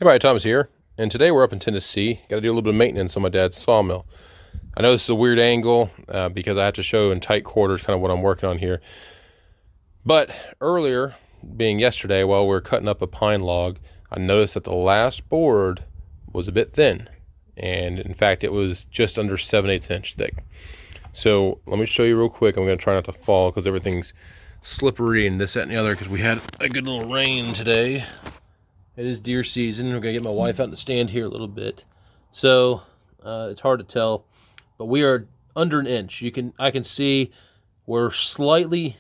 Hey, everybody, Thomas here, and today we're up in Tennessee. Got to do a little bit of maintenance on my dad's sawmill. I know this is a weird angle because I have to show in tight quarters kind of what I'm working on here. But earlier, being yesterday, while we were cutting up a pine log, I noticed that the last board was a bit thin. And in fact, it was just under 7/8 inch thick. So let me show you real quick. I'm going to try not to fall because everything's slippery and this, that, and the other because we had a good little rain today. It is deer season. We're gonna get my wife out in the stand here a little bit, so it's hard to tell, but we are under an inch. I can see we're slightly.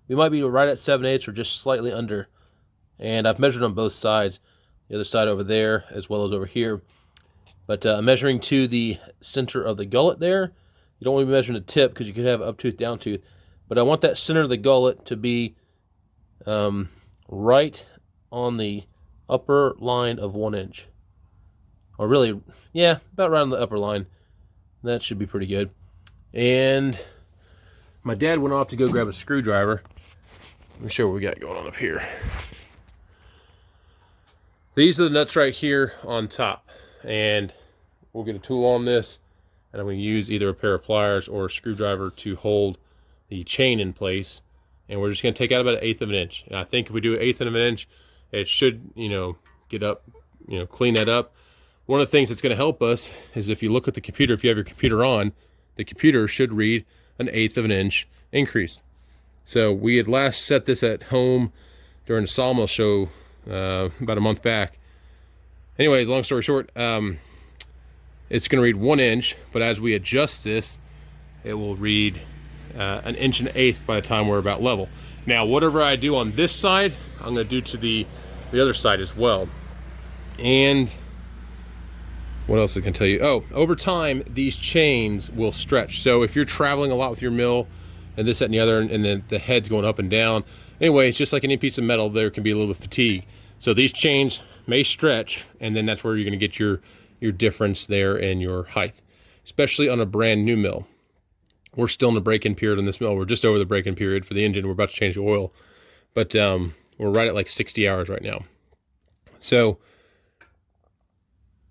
We might be right at 7/8 or just slightly under, and I've measured on both sides, the other side over there as well as over here. But I'm measuring to the center of the gullet there. You don't want to be measuring the tip because you could have up tooth, down tooth. But I want that center of the gullet to be right on the upper line of 1 inch, or really, yeah, about right on the upper line. That should be pretty good. And my dad went off to go grab a screwdriver. Let me show what we got going on up here. These are the nuts right here on top, and we'll get a tool on this, and I'm going to use either a pair of pliers or a screwdriver to hold the chain in place, and we're just going to take out about 1/8 of an inch. And I think if we do 1/8 of an inch, it should, get up, clean that up. One of the things that's going to help us is if you look at the computer, if you have your computer on, the computer should read 1/8 of an inch increase. So we had last set this at home during the Sawmill show about a month back. Anyways, long story short, it's going to read 1 inch, but as we adjust this, it will read 1 1/8 by the time we're about level. Now, whatever I do on this side, I'm going to do to the other side as well. And what else I can tell you? Oh, over time, these chains will stretch. So if you're traveling a lot with your mill and this, that, and the other, and then the head's going up and down, anyway, it's just like any piece of metal, there can be a little bit of fatigue. So these chains may stretch, and then that's where you're going to get your difference there in your height, especially on a brand new mill. We're still in the break-in period on this mill. We're just over the break-in period for the engine. We're about to change the oil, but we're right at like 60 hours right now. So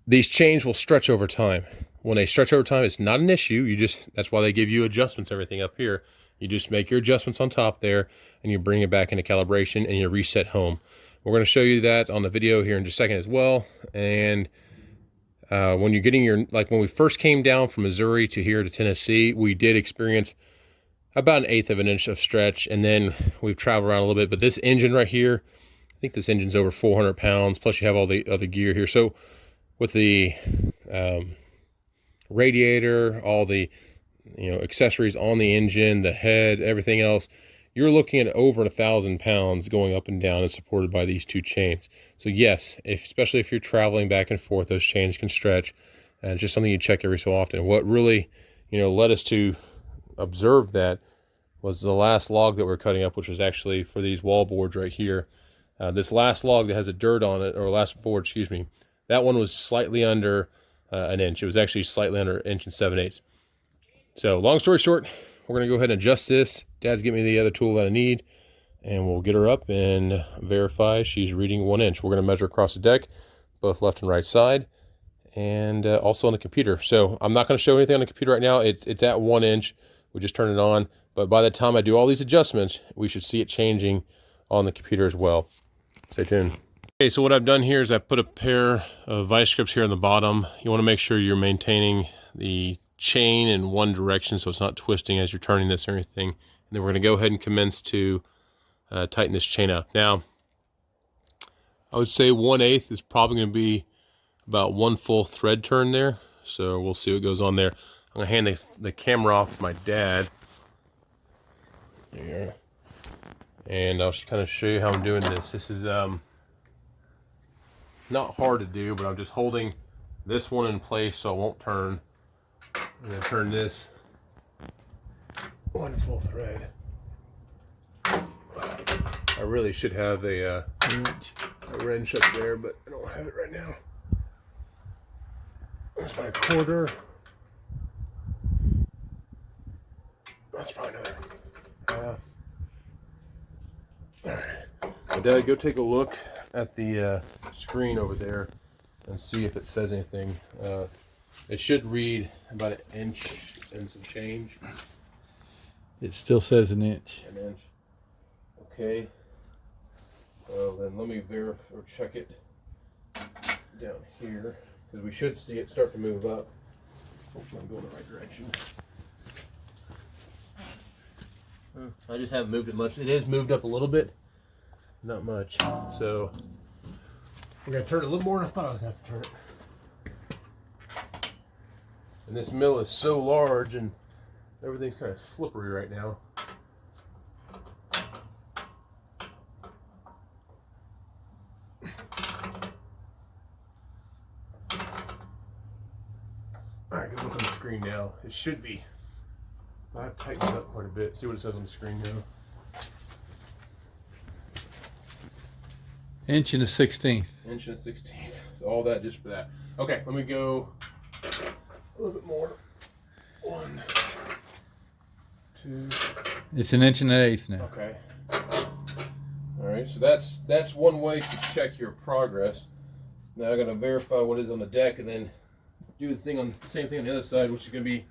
these chains will stretch over time. When they stretch over time, it's not an issue. That's why they give you adjustments, everything up here. You just make your adjustments on top there, and you bring it back into calibration, and you reset home. We're going to show you that on the video here in just a second as well. And when you're getting when we first came down from Missouri to here to Tennessee, we did experience about 1/8 of an inch of stretch, and then we've traveled around a little bit. But this engine right here, I think this engine's over 400 pounds, plus you have all the other gear here. So with the radiator, all the accessories on the engine, the head, everything else, you're looking at over 1,000 pounds going up and down and supported by these two chains. So yes, especially if you're traveling back and forth, those chains can stretch, and it's just something you check every so often. What really led us to observe that was the last log that we're cutting up, which was actually for these wall boards right here. This last log that has a dirt on it, or last board, excuse me, that one was slightly under an inch. It was actually slightly under 1 7/8 inches. So long story short, we're going to go ahead and adjust this. Dad's getting me the other tool that I need, and we'll get her up and verify she's reading 1 inch. We're going to measure across the deck, both left and right side, and also on the computer. So I'm not going to show anything on the computer right now. It's at 1 inch. We just turned it on, but by the time I do all these adjustments, we should see it changing on the computer as well. Stay tuned. Okay, so what I've done here is I put a pair of vice grips here on the bottom. You want to make sure you're maintaining the chain in one direction so it's not twisting as you're turning this or anything. And then we're going to go ahead and commence to tighten this chain up. Now, I would say 1/8 is probably going to be about 1 full thread turn there. So we'll see what goes on there. I'm going to hand the camera off to my dad. There. And I'll just kind of show you how I'm doing this. This is not hard to do, but I'm just holding this one in place so it won't turn. And then turn this 1 full thread. I really should have a wrench up there, but I don't have it right now. That's my quarter. That's probably another half. All right. Dad, go take a look at the screen over there and see if it says anything. It should read about an inch and some change. It still says an inch. An inch. Okay. Well, then let me verify or check it down here, because we should see it start to move up. Hopefully I'm going the right direction. I just haven't moved it much. It is moved up a little bit, not much. So we're gonna turn it a little more than I thought I was gonna have to turn it. And this mill is so large and everything's kind of slippery right now. Alright, go look on the screen now. It should be. I've tightened it up quite a bit. See what it says on the screen now. Inch and a 16th. Inch and a 16th. So all that just for that. Okay, let me go a little bit more. 1, 2. It's an inch and an eighth now. Okay. All right, so that's one way to check your progress. Now I'm gonna verify what is on the deck and then do the same thing on the other side, which is gonna be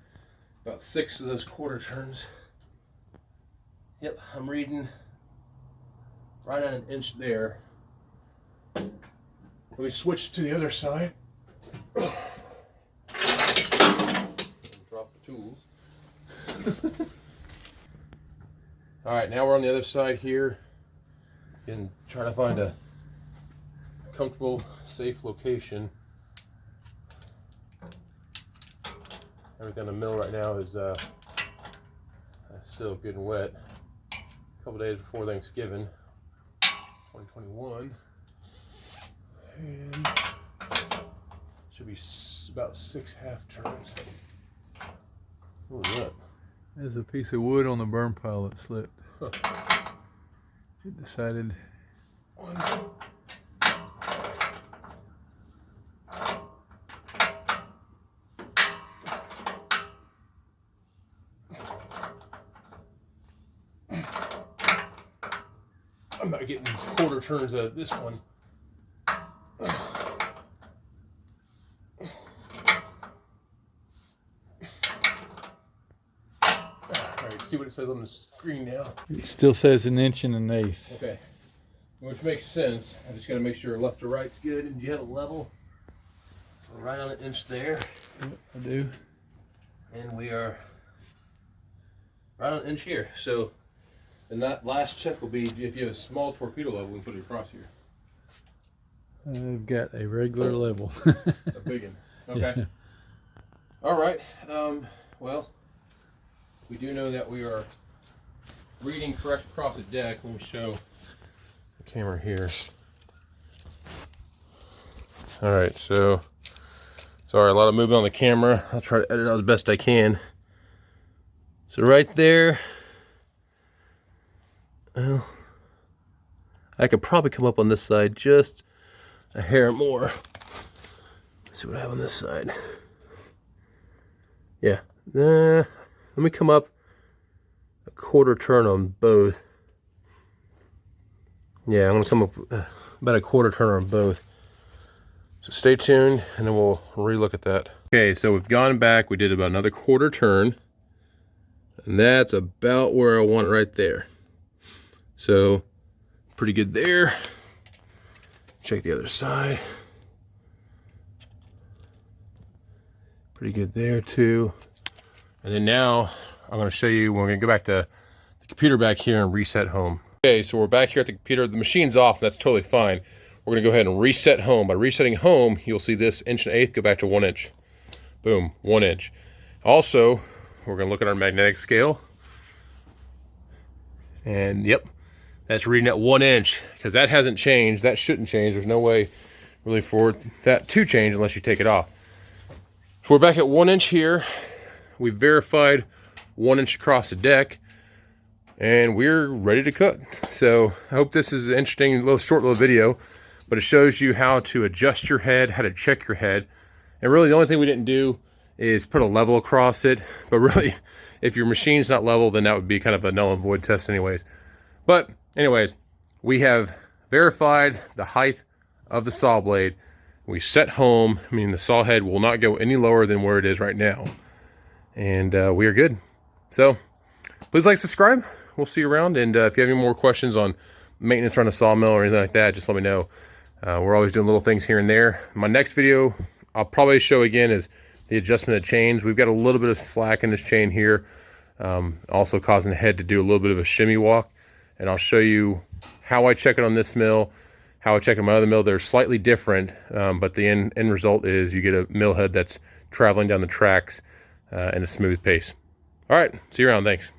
about 6 of those quarter turns. Yep, I'm reading right on an inch there. Let me switch to the other side. Drop the tools. All right, now we're on the other side here and trying to find a comfortable, safe location. Everything on the mill right now is still good and wet. A couple days before Thanksgiving, 2021. And should be about 6 half turns. What was that? There's a piece of wood on the burn pile that slipped. Huh. It decided. I'm not getting quarter turns out of this one. See what it says on the screen now. It still says an inch and an eighth. Okay, which makes sense. I just got to make sure left to right's good and you have a level. So right on an inch there. I do. And we are right on an inch here. So, and that last check will be if you have a small torpedo level, we can put it across here. I've got a regular level. A big one. Okay. Yeah. All right. Well. We do know that we are reading correct across the deck. Let me show the camera here. All right, so sorry, a lot of movement on the camera. I'll try to edit out as best I can. So right there, well, I could probably come up on this side just a hair more. Let's see what I have on this side. Yeah. Let me come up a quarter turn on both. Yeah, I'm gonna come up about a quarter turn on both. So stay tuned and then we'll re-look at that. Okay, so we've gone back, we did about another quarter turn. And that's about where I want it right there. So, pretty good there. Check the other side. Pretty good there too. And then now I'm going to show you, we're going to go back to the computer back here and reset home. Okay, so we're back here at the computer. The machine's off. That's totally fine. We're going to go ahead and reset home. By resetting home, you'll see this inch and eighth go back to 1 inch. Boom, 1 inch. Also, we're going to look at our magnetic scale. And yep, that's reading at 1 inch because that hasn't changed. That shouldn't change. There's no way really for that to change unless you take it off. So we're back at 1 inch here. We verified 1 inch across the deck and we're ready to cook. So I hope this is an interesting short little video, but it shows you how to adjust your head, how to check your head. And really the only thing we didn't do is put a level across it, but really if your machine's not level, then that would be kind of a null and void test anyways. But anyways, we have verified the height of the saw blade. We set home, I mean the saw head will not go any lower than where it is right now. And we are good. So please like, subscribe. We'll see you around. And if you have any more questions on maintenance on a sawmill or anything like that, just let me know. We're always doing little things here and there. My next video I'll probably show again is the adjustment of chains. We've got a little bit of slack in this chain here, also causing the head to do a little bit of a shimmy walk. And I'll show you how I check it on this mill, how I check it on my other mill. They're slightly different, but the end result is you get a mill head that's traveling down the tracks in a smooth pace. All right, see you around. Thanks.